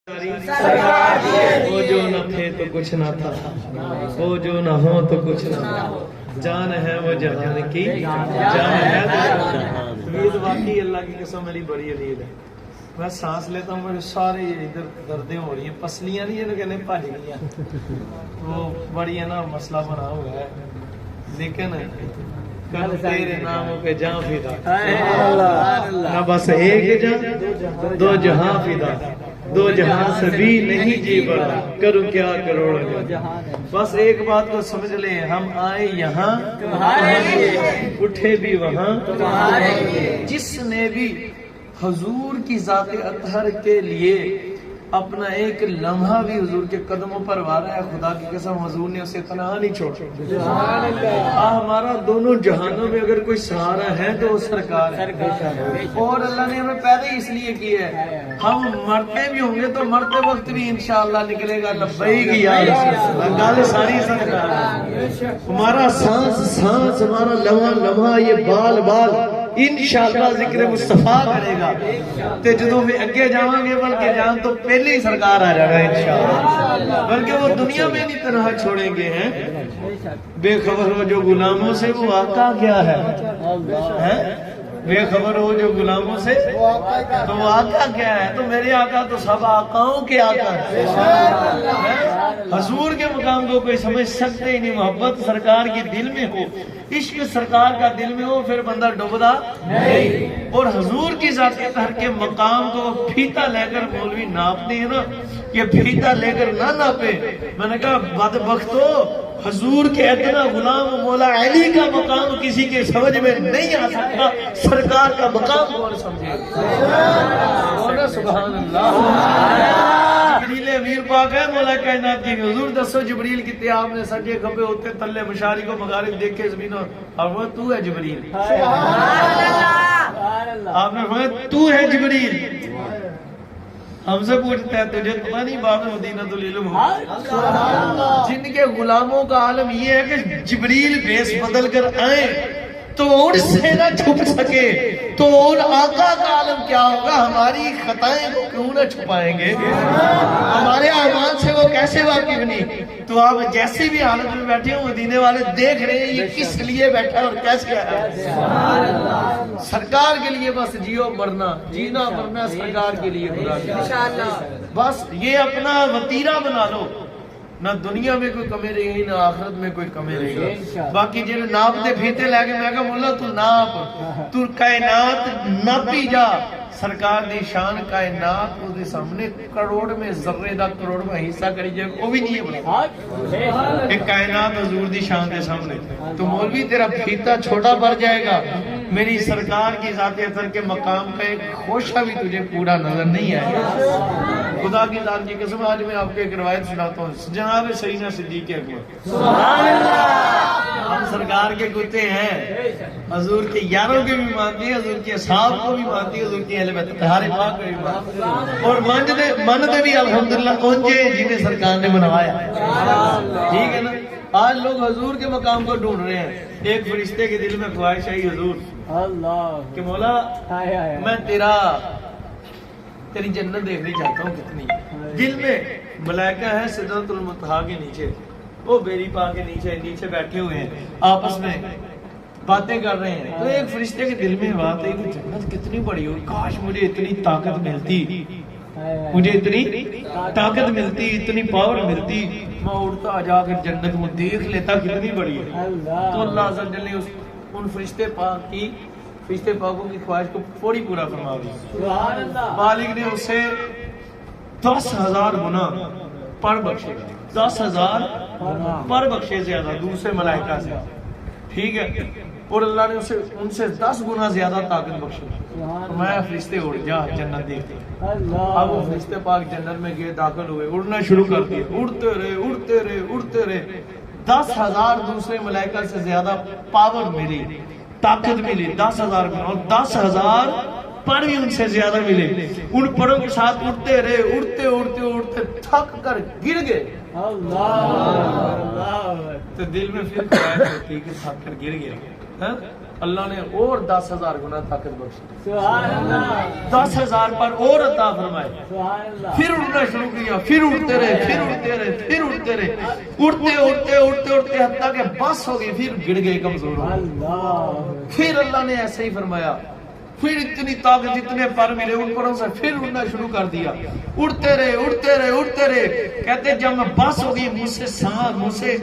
وہ جو نہ تھے تو کچھ نہ تھا، وہ جو نہ ہو تو کچھ نہ تھا، جان ہے وہ جہان کی جان ہے امید واقعی اللہ کی قسم میری بڑی امید ہے۔ میں سانس لیتا ہوں میرے سارے ادھر دردیں ہو رہی ہیں، پسلیاں نہیں ہیں کہنے بھاج گئی ہیں، وہ بڑی ہے نا مسئلہ بنا ہوا ہے، لیکن کل تیرے ناموں پہ جان فدا، نہ بس ایک جان دو جہاں فدا، دو جہاں سے بھی نہیں جی بڑا، کروں کیا کروڑ جہاں۔ بس ایک بات کو سمجھ لیں، ہم آئے یہاں اٹھے بھی وہاں، جس نے بھی حضور کی ذات اطہر کے لیے اپنا ایک لمحہ بھی حضور کے قدموں پر وارا ہے، خدا کی قسم حضور نے اسے تنہا نہیں چھوڑا۔ ہمارا دونوں جہانوں میں اگر کوئی سہارا ہے تو وہ سرکار ہے، اور اللہ نے ہمیں پیدا ہی اس لیے کیا ہے، ہم مرتے بھی ہوں گے تو مرتے وقت بھی انشاءاللہ نکلے گا لبیک یا رسول اللہ، گل ساری سرکار ہے۔ ہمارا سانس سانس، ہمارا لمحہ لمحہ، یہ بال بال انشاءاللہ ذکر مصطفیٰ کرے گا، تے جدوں میں اگے جاواں گے بلکہ جان تو پہلے ہی سرکار آ جائے گا انشاءاللہ، بلکہ وہ دنیا میں نہیں تنہا چھوڑیں گے ہیں۔ بے خبر ہو جو غلاموں سے وہ آقا کیا ہے، بے خبر ہو جو غلاموں سے تو وہ آقا کیا ہے، تو میرے آقا تو سب آقاؤں کے آقا ہے۔ حضور کے مقام کو کوئی سمجھ سکتے ہی نہیں، محبت سرکار کی دل میں ہو، عشق سرکار کا دل میں ہو، پھر بندہ ڈوبدا نہیں۔ اور حضور کی ذات اطہر کے مقام کو پھیتا لے کر مولوی ناپتے ہیں نا، یہ پھیتا لے کر نہ ناپے، میں نے کہا بدبختو، حضور کے اتنا غلام مولا علی کا مقام کسی کے سمجھ میں نہیں آ سکتا، سرکار کا مقام کون سمجھے؟ سبحان اللہ۔ جبریل امیر پاک ہے مولا کائنات کی، حضور دسو جبریل کتے، آپ نے سجے کھبے ہوتے تلے مشارق و مغارب دیکھ کے زمین اور وہ تو ہے جبریل، آپ نے فرمایا تو ہے جبریل۔ ہم سے پوچھتا ہے تجھے پتہ نہیں باب مدینہ العلم ہو؟ جن کے غلاموں کا عالم یہ ہے کہ جبریل بھیس بدل کر آئیں تو ان سے نہ چھپ سکے، تو ان آقا کا عالم کیا ہوگا؟ ہماری خطائیں کو کیوں نہ چھپائیں گے، ہمارے اعمال سے وہ کیسے واقف نہیں؟ تو آپ جیسی بھی حالت میں بیٹھے ہوں، مدینے والے دیکھ رہے ہیں یہ کس لیے بیٹھا اور کیسے آیا، سرکار کے لیے بس جیو مرنا، جینا مرنا سرکار کے لیے، خدا کے بس یہ اپنا وطیرہ بنا لو، نہ دنیا میں کوئی کمی رہے گی نہ آخرت میں کوئی کمی رہے گی۔ باقی جنہیں ناپ دے پھیتے لے کے میں کہا مولا تو ناپ، تو کائنات ناپی جا، سرکار دی شان کائنات اس دے سامنے کروڑ میں ذرے دا کروڑ میں حصہ کری جائے وہ بھی نہیں ہے بڑا، ایک کائنات حضور دی شان دے سامنے، تو مولوی تیرا پھیتا چھوٹا پڑ جائے گا، میری سرکار کی ذات اطہر کے مقام کا ایک خوشہ بھی تجھے پورا نظر نہیں آئے گا۔ خدا کی ذات کی قسم آج میں آپ کو ایک روایت سناتا ہوں، جناب سیدنا صدیق اکبر، ہم سرکار کے کتے ہیں، حضور کے یاروں کے بھی مانتے ہیں، حضور کے اصحاب کو بھی مانتے ہیں، حضور کے اہل بیت طاہر پاک کو بھی مانتے ہیں، اور مانتے بھی الحمدللہ پہنچے جنہیں سرکار نے منوایا، ٹھیک ہے نا۔ آج لوگ حضور کے مقام کو ڈھونڈ رہے ہیں، ایک فرشتے کے دل میں خواہش ہے حضور کہ مولا میں تیری جنت دیکھنی چاہتا ہوں کتنی، دل میں ملائکہ ہے سدرۃ المنتہا کے نیچے، وہ بیری پا کے نیچے بیٹھے ہوئے ہیں، آپس میں باتیں کر رہے ہیں، تو ایک فرشتے کے دل میں بات ہے کہ جنت کتنی بڑی ہو، کاش مجھے اتنی طاقت ملتی، مجھے اتنی طاقت ملتی، اتنی پاور ملتی، میں اڑتا جا کر جنت میں دیکھ لیتا کتنی بڑی ہے۔ تو اللہ عز و جل نے ان فرشتے پاکوں کی خواہش کو پوری پورا فرما دیا، مالک نے اسے 10,000 گنا پر بخشے، 10,000 پر بخشے زیادہ دوسرے ملائکہ سے، ٹھیک ہے، اور اللہ نے ان سے 10 گنا زیادہ طاقت بخشی، میں فرشتے اڑ جا جنت دیکھتے۔ اب وہ فرشتے پاک جنت میں گئے، داخل ہوئے، اڑنا شروع کر دیے، اڑتے رہے، 10,000 دوسرے ملائکہ سے زیادہ پاور ملی، طاقت ملی، 10,000 گنا، اور 10,000 پر بھی ان سے زیادہ ملے، ان پروں کے ساتھ اڑتے رہے، اڑتے تھک کر گر گئے، تو دل میں پھر خواہش ہوتی کہ تھک کر گر گئے، اللہ نے اور 10,000 گنا طاقت بخشی، سبحان اللہ 10,000 پر اور عطا فرمائے. سبحان اللہ پھر اڑنا شروع کیا، پھر اڑتے رہے، پھر اڑتے رہے، پھر اڑتے رہے، اڑتے اڑتے اڑتے اڑتے حتیٰ کہ بس ہو گئی، پھر گر گئے، کمزور ہو گئے. اللہ پھر اللہ نے ایسے ہی فرمایا، پھر اتنی طاقت جتنے پر ملے ان پروں سے پھر اڑنا شروع کر دیا. اڑتے رہے اڑتے رہے اڑتے رہے. کہتے جب میں بس ہو گئی، مجھ سے سانس مجھ سے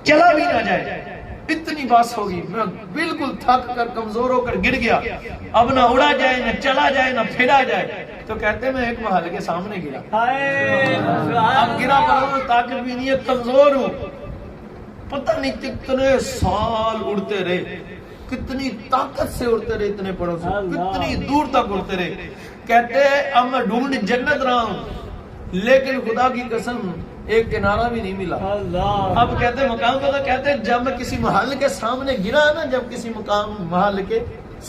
چلا بھی نہ جائے، اتنی بس ہوگی، میں بالکل تھک کر کمزور ہو کر گر گیا، اب نہ اڑا جائے نہ چلا جائے نہ پھرا جائے. تو کہتے میں ایک محل کے سامنے گرا، ہائے اب گرا پڑا ہوں، طاقت بھی نہیں ہے، کمزور ہوں. پتہ نہیں کتنے سال اڑتے رہے، کتنی طاقت سے اڑتے رہے، اتنے پڑوں سے کتنی دور تک اڑتے رہے. کہتے اب میں ڈھونڈ جنت رہا ہوں، لیکن خدا کی قسم ایک کنارہ بھی نہیں ملا. اللہ اب کہتے مقام پتہ، کہتے جب میں کسی محل کے سامنے گرا نا، جب کسی مقام محل کے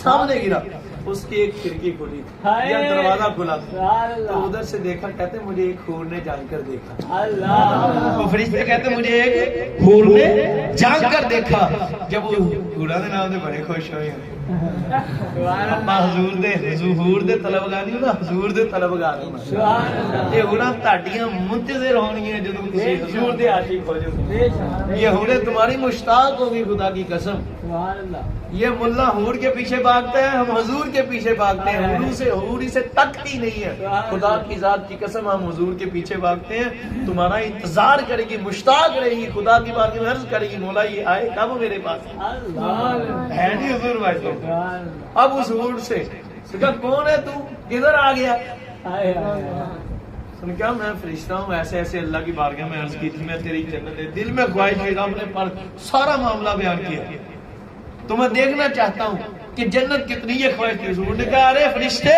سامنے گرا، اس کی ایک کھڑکی کھلی یا دروازہ کھلا تھا، تو ادھر سے دیکھا. کہتے مجھے ایک حور نے جان کر دیکھا. اللہ وہ فرشتے کہتے مجھے ایک حور نے جان کر دیکھا. جب وہ حورا دے نام دے بڑے خوش ہوئے ہیں، اپنا حضور دے حضور دے طلبگار نہیں ہونا، حضور دے طلبگار ہونا. سبحان اللہ یہ حورا تاڑیاں منتظر ہونی ہیں جدوں کسی حضور دے عاشق ہو جاؤ. یہ حوریں تمہاری مشتاق ہوگی، خدا کی قسم. سبحان اللہ یہ ملا حور کے پیچھے بھاگتا ہے، ہم حضور کے پیچھے بھاگتے ہیں. حوری سے تکتی نہیں ہے. خدا کی ذات کی قسم ہم حضور کے پیچھے بھاگتے ہیں. تمہارا انتظار کرے گی، مشتاق رہے گی، خدا کی بات میں عرض کرے گی مولا یہ آئے کب میرے پاس ہے نہیں حضور بھائی. تو اب اس حور سے کہا کون ہے تو، کدھر آ گیا؟ سن کیا میں فرشتہ ہوں، ایسے ایسے اللہ کی بارگاہ میں عرض کی تھی میں تیری جنت ہے. دل میں خواہش ہے، اپنے پر سارا معاملہ بیان کیا. تو میں دیکھنا چاہتا ہوں کہ جنت کتنی ہے خواہش کی. حضور نے کہا ارے فرشتے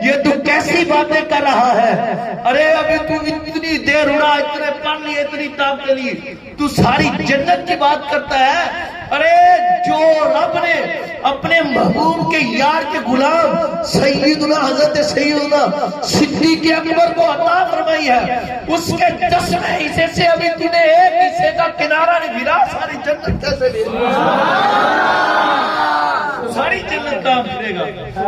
یہ تو کیسی باتیں کر رہا ہے، ارے ابھی تو اتنی دیر اڑا، اتنے پڑھ لی، اتنی طاقت لی، تو ساری جنت کی بات کرتا ہے. ارے جو رب نے اپنے محبوب کے یار کے غلام سیدنا حضرت سیدنا صدیق اکبر کو عطا فرمائی ہے، اس کے 10ویں حصے سے ابھی تو نے ایک حصے کا کنارہ نہیں پھرا، ساری جنت کیسے لے لی؟ ساری جنت کام کرے گا.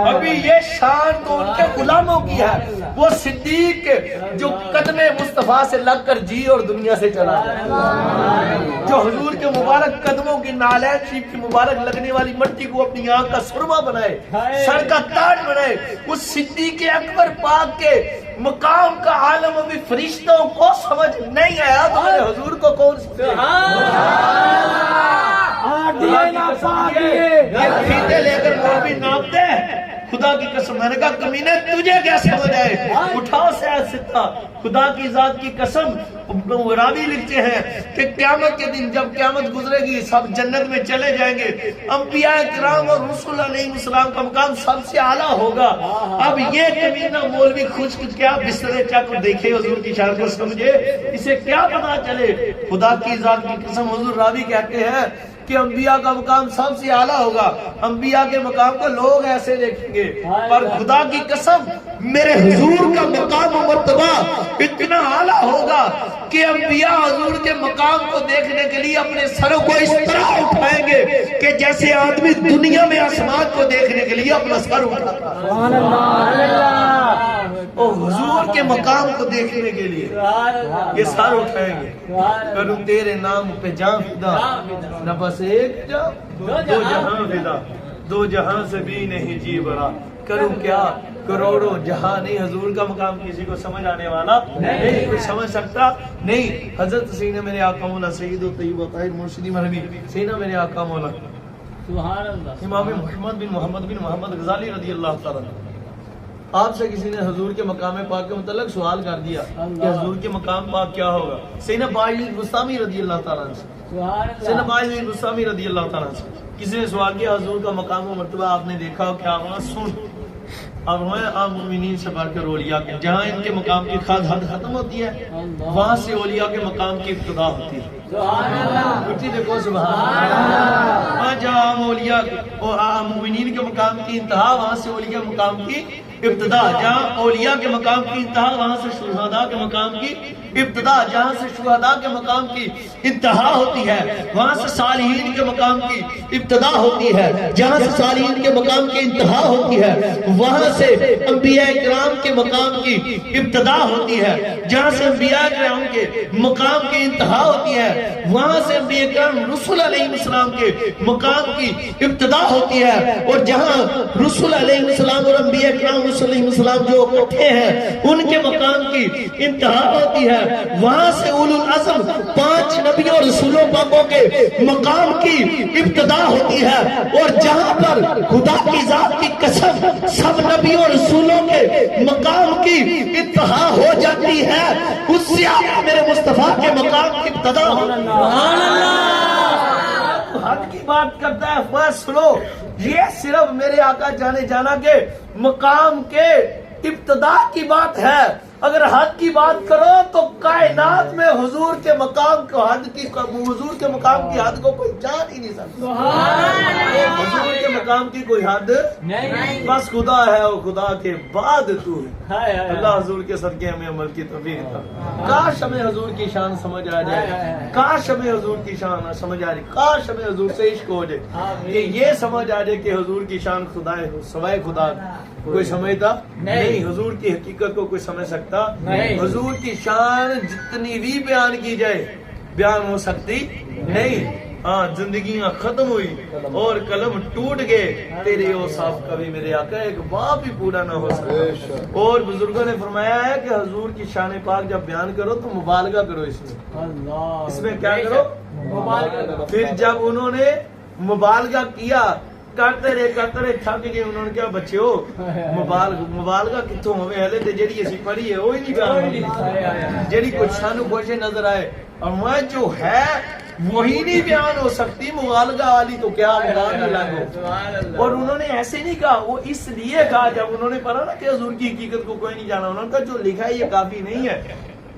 ابھی یہ شان تو ان کے غلاموں کی ہے، وہ صدیق جو قدم مصطفیٰ سے لگ کر جی اور دنیا سے چلا گیا، جو حضور کے مبارک قدموں کی نالین شریف کی مبارک لگنے والی مٹی کو اپنی آنکھ کا سرما بنائے، سر کا تاج بنائے. اس صدیق اکبر پاک کے مقام کا عالم ابھی فرشتوں کو سمجھ نہیں آیا، تو میرے حضور کو کون فیتے لے کر مولوی ناپتے ہیں. خدا کی قسم میں نے کہا کمینے تجھے کیا سمجھ آئے، اٹھاؤ سے ستہ. خدا کی ذات کی قسم راوی لکھتے ہیں کہ قیامت کے دن جب قیامت گزرے گی سب جنت میں چلے جائیں گے، انبیاء کرام اور رسول علیہ السلام کا مقام سب سے اعلیٰ ہوگا. اب یہ کمینہ مولوی خوش کیا بسترے چا کو دیکھے، حضور کی شان کو سمجھے، اسے کیا پتا چلے. خدا کی ذات کی قسم حضور راوی کہتے ہیں کہ انبیاء کا مقام سب سے اعلیٰ ہوگا، انبیاء کے مقام کو لوگ ایسے دیکھیں گے، پر خدا کی قسم میرے حضور کا مقام و مرتبہ اتنا اعلیٰ ہوگا کہ انبیاء حضور کے مقام کو دیکھنے کے لیے اپنے سروں کو اس طرح اٹھائیں گے کہ جیسے آدمی دنیا میں آسمان کو دیکھنے کے لیے اپنا سر اٹھاتا ہے. حضور کے مقام کو دیکھنے کے لیے یہ سر اٹھائیں گے. کروں تیرے نام پہ جان فدا، نہ بس ایک جان دو جہاں فدا، دو جہاں سے بھی نہیں جی بڑا. کروں کیا کروڑوں جہاں نہیں. حضور کا مقام کسی کو سمجھ آنے والا نہیں، کوئی سمجھ سکتا نہیں. حضرت سینہ میرے آقا مولا سید و طیب و طاہر مرشدی مرحبی سینہ میرے آقا مولا سبحان اللہ امام محمد بن محمد غزالی رضی اللہ تعالیٰ. آپ سے کسی نے حضور کے مقام پاک کے متعلق سوال کر دیا کہ حضور کے مقام پاک کیا ہوگا. سیدنا باعث بستامی رضی اللہ تعالیٰ سے، سیدنا باعث بستامی رضی اللہ تعالیٰ سے کسی نے سوال کیا حضور کا مقام و مرتبہ آپ نے دیکھا ہو کیا ہوگا؟ سن اب ہمیں عام مومنین سے بڑھ کر اولیاء کے، جہاں ان کے مقام کی حد ختم ہوتی ہے وہاں سے اولیاء کے مقام کی ابتدا ہوتی ہے. اٹھی دیکھو سبحان اللہ. جہاں عام اولیاء اور عام مومنین کے مقام کی انتہا، وہاں سے اولیاء مقام کی ابتدا، جہاں اولیاء کے مقام کی انتہا وہاں سے شہداء کے مقام کی ابتدا، جہاں سے شہداء کے مقام کی انتہا ہوتی ہے وہاں سے صالحین کے مقام کی ابتدا ہوتی ہے، جہاں سے صالحین کے مقام کی انتہا ہوتی ہے وہاں سے انبیاء کرام کے مقام کی ابتدا ہوتی ہے، جہاں سے انبیاء کرام کے مقام کی انتہا ہوتی ہے وہاں سے انبیاء کرام رسول علیہ السلام کے مقام کی ابتدا ہوتی ہے، اور جہاں رسول علیہ السلام اور انبیاء کرام رسول علیہ السلام جو اکٹھے ہیں ان کے مقام کی انتہا ہوتی ہے وہاں سے اولو العزم 5 نبیوں اور رسولوں پاکوں کے مقام کی ابتدا ہوتی ہے، اور جہاں پر خدا کی ذات کی قسم سب نبیوں اور رسولوں کے مقام کی انتہا ہو جاتی ہے اس سے آپ میرے مصطفیٰ کے مقام کی ابتدا ہو۔ حق کی بات کرتا ہے بس سنو، یہ صرف میرے آقا جانے جانا کے مقام کے ابتدا کی بات ہے، اگر حد کی بات کرو تو کائنات میں حضور کے مقام کو حضور کے مقام کی حد کو کوئی جان ہی نہیں سکتا، حضور کے مقام کی کوئی حد نہیں، بس خدا ہے اور خدا کے بعد تو ہے۔ اللہ حضور کے صدقے ہمیں عمل کی توفیق عطا، کاش ہمیں حضور کی شان سمجھ آ جائے، کاش ہمیں حضور کی شان سمجھ آ جائے، کاش ہمیں حضور سے عشق ہو جائے کہ یہ سمجھ آ جائے کہ حضور کی شان خدا ہے، سوائے خدا کوئی سمجھتا نہیں، حضور کی حقیقت کو کوئی سمجھ سکتا نہیں، حضور کی شان جتنی بھی بیان کی جائے بیان ہو سکتی نہیں، ہاں زندگیاں ختم ہوئی اور قلم ٹوٹ گئے، تیرے اوصاف کبھی میرے آقا ایک باب بھی پورا نہ ہو سکتا، اور بزرگوں نے فرمایا ہے کہ حضور کی شان پاک جب بیان کرو تو مبالغہ کرو، اس میں کیا کرو مبالغہ کرو، پھر جب انہوں نے مبالغہ کیا کرتے رہے تھک گئے، انہوں نے کیا بچے ہو مبالغہ کتوں ہوئے ہلے تے جیڑی اسی پڑھی ہے وہی نہیں بیان، جیڑی کچھ سانو خوشے نظر آئے اور میں جو ہے وہی نہیں بیان ہو سکتی، مبالغہ والی تو کیا مبالغہ لگو۔ اور انہوں نے ایسے نہیں کہا، وہ اس لیے کہا جب انہوں نے پڑھا نا کہ حضور کی حقیقت کو کوئی نہیں جانا، انہوں نے کہا جو لکھا ہے یہ کافی نہیں ہے،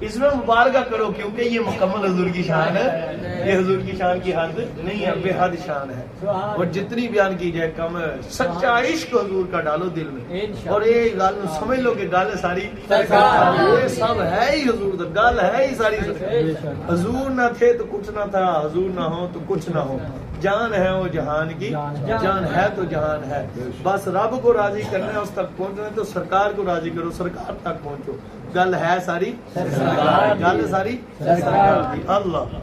اس میں مبالغہ کرو کیونکہ یہ مکمل حضور کی شان ہے، یہ حضور کی شان کی حد نہیں ہے، بے حد شان ہے، اور جتنی بیان کی جائے کم ہے، سچا عشق حضور کا ڈالو دل میں، اور یہ گل سمجھ لو کہ گل ساری یہ سب ہے ہی حضور دا، گل ہے ہی ساری حضور نہ تھے تو کچھ نہ تھا، حضور نہ ہو تو کچھ نہ ہو، جان ہے وہ جہان کی، جان ہے تو جہان ہے، بس رب کو راضی کرنا ہے، اس تک پہنچنا ہے تو سرکار کو راضی کرو، سرکار تک پہنچو، گل ہے ساری گل ساری اللہ